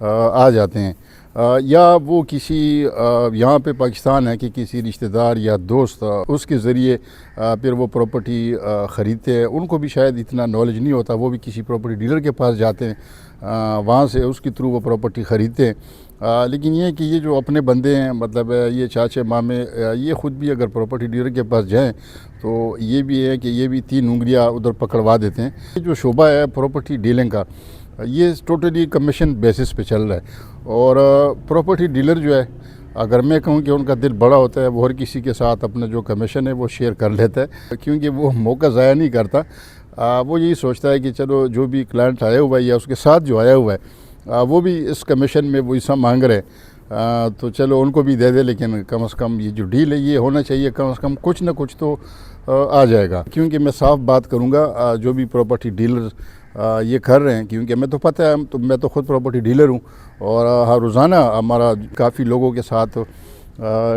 آ جاتے ہیں، یا وہ کسی یہاں پہ پاکستان ہے کہ کسی رشتہ دار یا دوست اس کے ذریعے پھر وہ پراپرٹی خریدتے ہیں. ان کو بھی شاید اتنا نالج نہیں ہوتا، وہ بھی کسی پراپرٹی ڈیلر کے پاس جاتے ہیں، وہاں سے اس کے تھرو وہ پراپرٹی خریدتے ہیں. لیکن یہ کہ یہ جو اپنے بندے ہیں، مطلب یہ چاچے مامے، یہ خود بھی اگر پراپرٹی ڈیلر کے پاس جائیں تو یہ بھی ہے کہ یہ بھی 3 انگلیاں ادھر پکڑوا دیتے ہیں. یہ جو شعبہ ہے پراپرٹی ڈیلنگ کا، یہ ٹوٹلی کمیشن بیسس پہ چل رہا ہے. اور پراپرٹی ڈیلر جو ہے، اگر میں کہوں کہ ان کا دل بڑا ہوتا ہے، وہ ہر کسی کے ساتھ اپنا جو کمیشن ہے وہ شیئر کر لیتا ہے، کیونکہ وہ موقع ضائع نہیں کرتا. وہ یہی سوچتا ہے کہ چلو جو بھی کلائنٹ آیا ہوا ہے یا اس کے ساتھ جو آیا ہوا ہے وہ بھی اس کمیشن میں وہ حصہ مانگ رہے ہیں، تو چلو ان کو بھی دے دے، لیکن کم از کم یہ جو ڈیل ہے یہ ہونا چاہیے، کم از کم کچھ نہ کچھ تو آ جائے گا. کیونکہ میں صاف بات کروں گا، جو بھی پراپرٹی ڈیلر یہ کر رہے ہیں، کیونکہ میں تو پتہ ہے، میں تو خود پراپرٹی ڈیلر ہوں، اور ہر روزانہ ہمارا کافی لوگوں کے ساتھ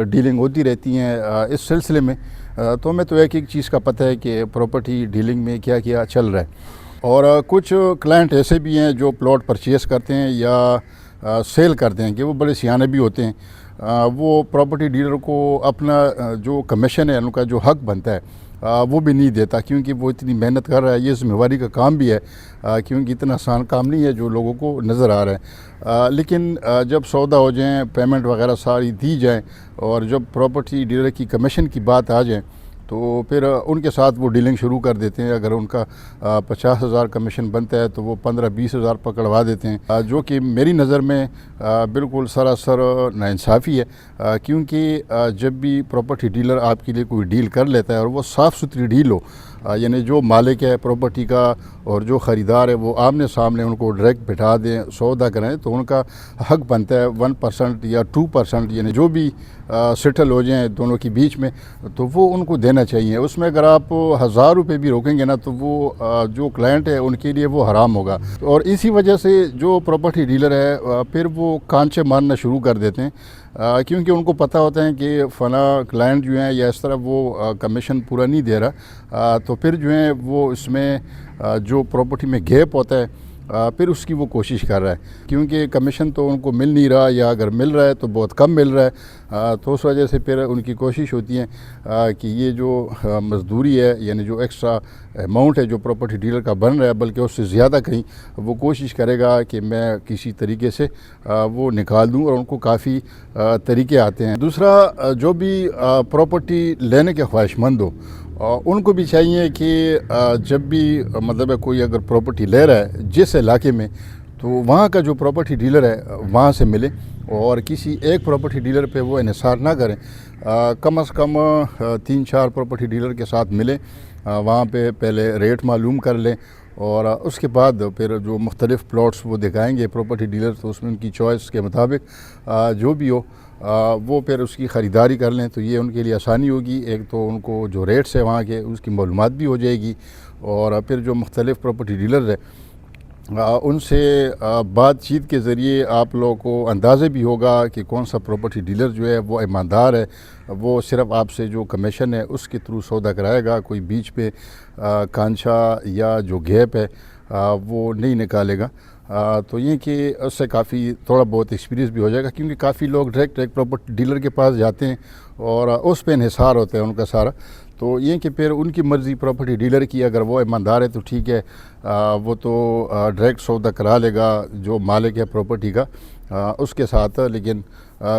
ڈیلنگ ہوتی رہتی ہیں اس سلسلے میں. تو میں تو ایک چیز کا پتہ ہے کہ پراپرٹی ڈیلنگ میں کیا کیا چل رہا ہے. اور کچھ کلائنٹ ایسے بھی ہیں جو پلاٹ پرچیز کرتے ہیں یا سیل کرتے ہیں کہ وہ بڑے سیانے بھی ہوتے ہیں. وہ پراپرٹی ڈیلر کو اپنا جو کمیشن ہے، ان کا جو حق بنتا ہے وہ بھی نہیں دیتا، کیونکہ وہ اتنی محنت کر رہا ہے. یہ ذمہ داری کا کام بھی ہے، کیونکہ اتنا آسان کام نہیں ہے جو لوگوں کو نظر آ رہا ہے. لیکن جب سودا ہو جائیں، پیمنٹ وغیرہ ساری دی جائیں، اور جب پراپرٹی ڈیلر کی کمیشن کی بات آ جائیں تو پھر ان کے ساتھ وہ ڈیلنگ شروع کر دیتے ہیں. اگر ان کا 50,000 کمیشن بنتا ہے تو وہ 15-20 ہزار پکڑوا دیتے ہیں، جو کہ میری نظر میں بالکل سراسر ناانصافی ہے. کیونکہ جب بھی پراپرٹی ڈیلر آپ کے لیے کوئی ڈیل کر لیتا ہے اور وہ صاف ستھری ڈیل ہو، یعنی جو مالک ہے پراپرٹی کا اور جو خریدار ہے وہ آمنے سامنے ان کو ڈائریکٹ بٹھا دیں، سودا کریں، تو ان کا حق بنتا ہے 1% یا 2%، یعنی جو بھی سیٹل ہو جائیں دونوں کے بیچ میں، تو وہ ان کو دینا چاہیے. اس میں اگر آپ 1,000 روپے بھی روکیں گے نا تو وہ جو کلائنٹ ہے ان کے لیے وہ حرام ہوگا. اور اسی وجہ سے جو پراپرٹی ڈیلر ہے پھر وہ کانچے مارنا شروع کر دیتے ہیں، کیونکہ ان کو پتہ ہوتا ہے کہ فلاں کلائنٹ جو ہیں یا اس طرح وہ کمیشن پورا نہیں دے رہا، تو پھر جو ہیں وہ اس میں جو پراپرٹی میں گیپ ہوتا ہے پھر اس کی وہ کوشش کر رہا ہے، کیونکہ کمیشن تو ان کو مل نہیں رہا، یا اگر مل رہا ہے تو بہت کم مل رہا ہے. تو اس وجہ سے پھر ان کی کوشش ہوتی ہے کہ یہ جو مزدوری ہے، یعنی جو ایکسٹرا اماؤنٹ ہے جو پراپرٹی ڈیلر کا بن رہا ہے، بلکہ اس سے زیادہ کہیں وہ کوشش کرے گا کہ میں کسی طریقے سے وہ نکال دوں، اور ان کو کافی طریقے آتے ہیں. دوسرا، جو بھی پراپرٹی لینے کے خواہش مند ہو، ان کو بھی چاہیے کہ جب بھی مطلب کوئی اگر پراپرٹی لے رہا ہے جس علاقے میں، تو وہاں کا جو پراپرٹی ڈیلر ہے وہاں سے ملے، اور کسی ایک پراپرٹی ڈیلر پہ وہ انحصار نہ کریں. کم از کم 3-4 پراپرٹی ڈیلر کے ساتھ ملیں، وہاں پہ پہلے ریٹ معلوم کر لیں، اور اس کے بعد پھر جو مختلف پلاٹس وہ دکھائیں گے پراپرٹی ڈیلر، تو اس میں ان کی چوائس کے مطابق جو بھی ہو وہ پھر اس کی خریداری کر لیں. تو یہ ان کے لیے آسانی ہوگی. ایک تو ان کو جو ریٹس ہے وہاں کے اس کی معلومات بھی ہو جائے گی، اور پھر جو مختلف پراپرٹی ڈیلر ہے ان سے بات چیت کے ذریعے آپ لوگوں کو اندازہ بھی ہوگا کہ کون سا پراپرٹی ڈیلر جو ہے وہ ایماندار ہے، وہ صرف آپ سے جو کمیشن ہے اس کے تھرو سودا کرائے گا، کوئی بیچ پہ کانچا یا جو گیپ ہے وہ نہیں نکالے گا. تو یہ کہ اس سے کافی تھوڑا بہت ایکسپیرینس بھی ہو جائے گا، کیونکہ کافی لوگ ڈائریکٹ پراپرٹی ڈیلر کے پاس جاتے ہیں اور اس پہ انحصار ہوتا ہے ان کا سارا. تو یہ کہ پھر ان کی مرضی پراپرٹی ڈیلر کی، اگر وہ ایماندار ہے تو ٹھیک ہے، وہ تو ڈائریکٹ سودا کرا لے گا جو مالک ہے پراپرٹی کا اس کے ساتھ. لیکن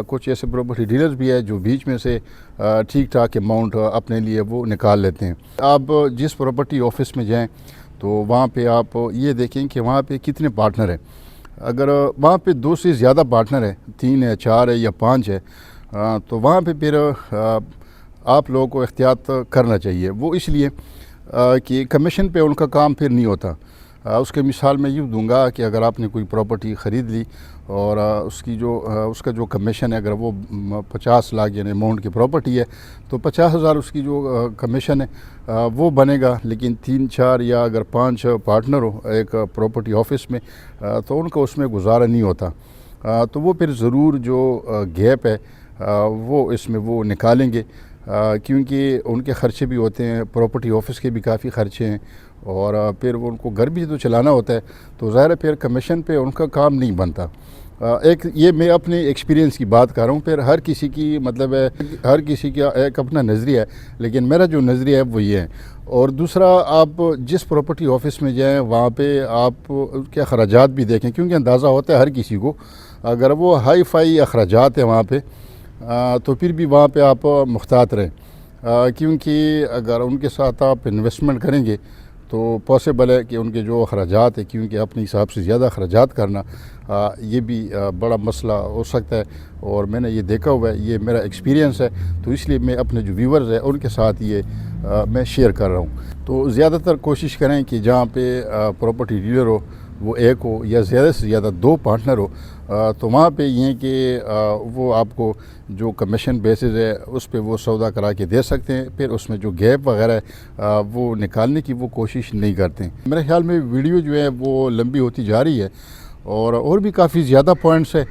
کچھ ایسے پراپرٹی ڈیلرز بھی ہے جو بیچ میں سے ٹھیک ٹھاک اماؤنٹ اپنے لیے وہ نکال لیتے ہیں. آپ جس پراپرٹی آفس میں جائیں تو وہاں پہ آپ یہ دیکھیں کہ وہاں پہ کتنے پارٹنر ہیں. اگر وہاں پہ 2 سے زیادہ پارٹنر ہیں، 3 ہے، 4 ہے یا 5 ہے، تو وہاں پہ پھر آپ لوگوں کو احتیاط کرنا چاہیے. وہ اس لیے کہ کمیشن پہ ان کا کام پھر نہیں ہوتا. اس کے مثال میں یوں دوں گا کہ اگر آپ نے کوئی پراپرٹی خرید لی اور اس کا جو کمیشن ہے، اگر وہ 50 لاکھ یعنی اماؤنٹ کی پراپرٹی ہے، تو 50,000 اس کی جو کمیشن ہے وہ بنے گا. لیکن 3-4 یا اگر 5 پارٹنر ہو ایک پراپرٹی آفس میں، تو ان کا اس میں گزارا نہیں ہوتا. تو وہ پھر ضرور جو گیپ ہے وہ اس میں وہ نکالیں گے، کیونکہ ان کے خرچے بھی ہوتے ہیں، پراپرٹی آفس کے بھی کافی خرچے ہیں، اور پھر ان کو گھر بھی تو چلانا ہوتا ہے. تو ظاہر ہے پھر کمیشن پہ ان کا کام نہیں بنتا. ایک یہ میں اپنے ایکسپیرینس کی بات کر رہا ہوں، پھر ہر کسی کی مطلب ہے، ہر کسی کا ایک اپنا نظریہ ہے، لیکن میرا جو نظریہ ہے وہ یہ ہے۔ اور دوسرا، آپ جس پراپرٹی آفس میں جائیں وہاں پہ آپ کے اخراجات بھی دیکھیں، کیونکہ اندازہ ہوتا ہے ہر کسی کو، اگر وہ ہائی فائی اخراجات ہیں وہاں پہ تو پھر بھی وہاں پہ آپ محتاط رہیں، کیونکہ اگر ان کے ساتھ آپ انویسٹمنٹ کریں گے تو پاسبل ہے کہ ان کے جو اخراجات ہیں، کیونکہ اپنے حساب سے زیادہ اخراجات کرنا یہ بھی بڑا مسئلہ ہو سکتا ہے، اور میں نے یہ دیکھا ہوا ہے، یہ میرا ایکسپیرینس ہے، تو اس لیے میں اپنے جو ویورز ہیں ان کے ساتھ یہ میں شیئر کر رہا ہوں۔ تو زیادہ تر کوشش کریں کہ جہاں پہ پراپرٹی ڈیلر ہو وہ ایک ہو یا زیادہ سے زیادہ 2 پارٹنر ہو، تو وہاں پہ یہ کہ وہ آپ کو جو کمیشن بیسز ہے اس پہ وہ سودا کرا کے دے سکتے ہیں، پھر اس میں جو گیپ وغیرہ ہے وہ نکالنے کی وہ کوشش نہیں کرتے ہیں۔ میرے خیال میں ویڈیو جو ہے وہ لمبی ہوتی جا رہی ہے، اور بھی کافی زیادہ پوائنٹس ہیں۔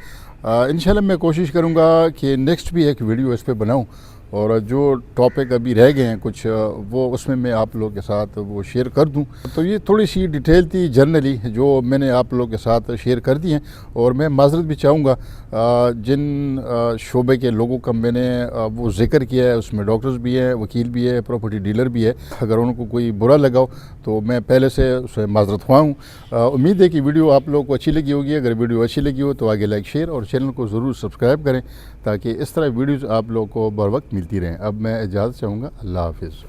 انشاءاللہ میں کوشش کروں گا کہ نیکسٹ بھی ایک ویڈیو اس پہ بناؤں، اور جو ٹاپک ابھی رہ گئے ہیں کچھ وہ اس میں آپ لوگوں کے ساتھ وہ شیئر کر دوں۔ تو یہ تھوڑی سی ڈیٹیل تھی جنرلی جو میں نے آپ لوگوں کے ساتھ شیئر کر دی ہیں، اور میں معذرت بھی چاہوں گا جن شعبے کے لوگوں کا میں نے وہ ذکر کیا ہے، اس میں ڈاکٹرز بھی ہیں، وکیل بھی ہے، پراپرٹی ڈیلر بھی ہے، اگر ان کو کوئی برا لگا ہو تو میں پہلے سے اسے معذرت خواہ ہوں۔ امید ہے کہ ویڈیو آپ لوگوں کو اچھی لگی ہوگی، اگر ویڈیو اچھی لگی ہو تو آگے لائک شیئر اور چینل کو ضرور سبسکرائب کریں، تاکہ اس طرح ویڈیوز آپ لوگوں کو بر وقت ملتی رہیں۔ اب میں اجازت چاہوں گا، اللہ حافظ۔